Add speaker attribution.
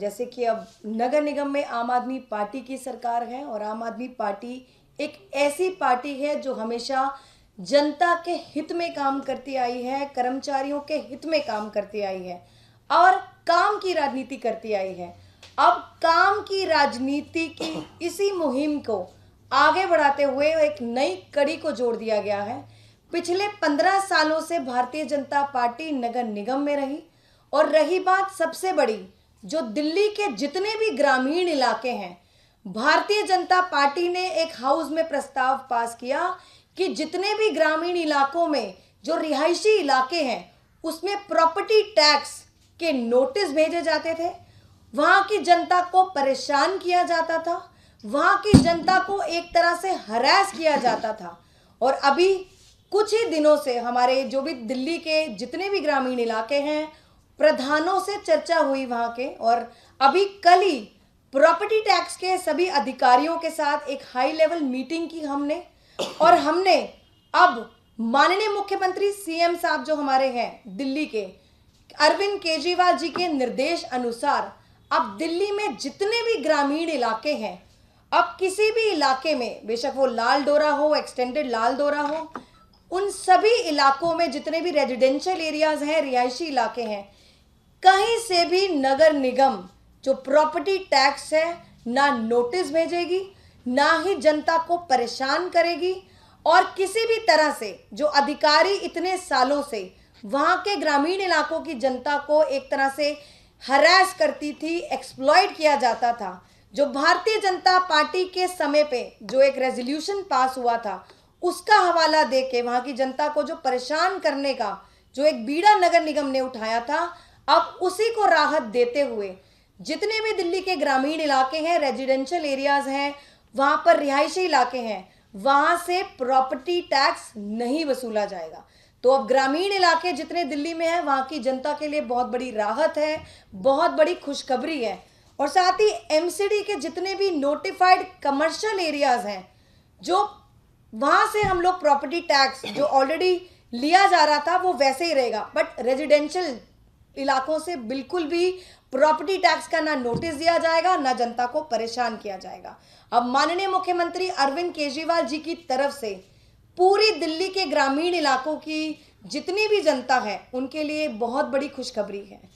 Speaker 1: जैसे कि अब नगर निगम में आम आदमी पार्टी की सरकार है और आम आदमी पार्टी एक ऐसी पार्टी है जो हमेशा जनता के हित में काम करती आई है, कर्मचारियों के हित में काम करती आई है और काम की राजनीति करती आई है। अब काम की राजनीति की इसी मुहिम को आगे बढ़ाते हुए एक नई कड़ी को जोड़ दिया गया है। पिछले 15 सालों से भारतीय जनता पार्टी नगर निगम में रही और रही बात सबसे बड़ी, जो दिल्ली के जितने भी ग्रामीण इलाके हैं, भारतीय जनता पार्टी ने एक हाउस में प्रस्ताव पास किया कि जितने भी ग्रामीण इलाकों में जो रिहायशी इलाके हैं उसमें प्रॉपर्टी टैक्स के नोटिस भेजे जाते थे, वहां की जनता को परेशान किया जाता था, वहां की जनता को एक तरह से हरास किया जाता था। और अभी कुछ ही दिनों से हमारे जो भी दिल्ली के जितने भी ग्रामीण इलाके हैं, प्रधानों से चर्चा हुई वहां के, और अभी कल ही प्रॉपर्टी टैक्स के सभी अधिकारियों के साथ एक हाई लेवल मीटिंग की हमने, और हमने अब माननीय मुख्यमंत्री सीएम साहब जो हमारे हैं दिल्ली के, अरविंद केजरीवाल जी के निर्देश अनुसार अब दिल्ली में जितने भी ग्रामीण इलाके हैं, अब किसी भी इलाके में, बेशक वो लाल डोरा हो, एक्सटेंडेड लाल डोरा हो, उन सभी इलाकों में जितने भी रेजिडेंशियल एरियाज हैं, रिहायशी इलाके हैं, कहीं से भी नगर निगम जो प्रॉपर्टी टैक्स है ना नोटिस भेजेगी, ना ही जनता को परेशान करेगी। और किसी भी तरह से जो अधिकारी इतने सालों से वहां के ग्रामीण इलाकों की जनता को एक तरह से हरास करती थी, एक्सप्लॉइट किया जाता था, जो भारतीय जनता पार्टी के समय पे जो एक रेजोल्यूशन पास हुआ था उसका हवाला दे के वहां की जनता को जो परेशान करने का जो एक बीड़ा नगर निगम ने उठाया था, अब उसी को राहत देते हुए जितने भी दिल्ली के ग्रामीण इलाके हैं, रेजिडेंशियल एरियाज हैं, वहां पर रिहायशी इलाके हैं, वहां से प्रॉपर्टी टैक्स नहीं वसूला जाएगा। तो अब ग्रामीण इलाके जितने दिल्ली में हैं, वहां की जनता के लिए बहुत बड़ी राहत है, बहुत बड़ी खुशखबरी है। और साथ ही एमसीडी के जितने भी नोटिफाइड कमर्शियल एरियाज हैं, जो वहां से हम लोग प्रॉपर्टी टैक्स जो ऑलरेडी लिया जा रहा था वो वैसे ही रहेगा, बट रेजिडेंशियल इलाकों से बिल्कुल भी प्रॉपर्टी टैक्स का ना नोटिस दिया जाएगा, ना जनता को परेशान किया जाएगा। अब माननीय मुख्यमंत्री अरविंद केजरीवाल जी की तरफ से पूरी दिल्ली के ग्रामीण इलाकों की जितनी भी जनता है उनके लिए बहुत बड़ी खुशखबरी है।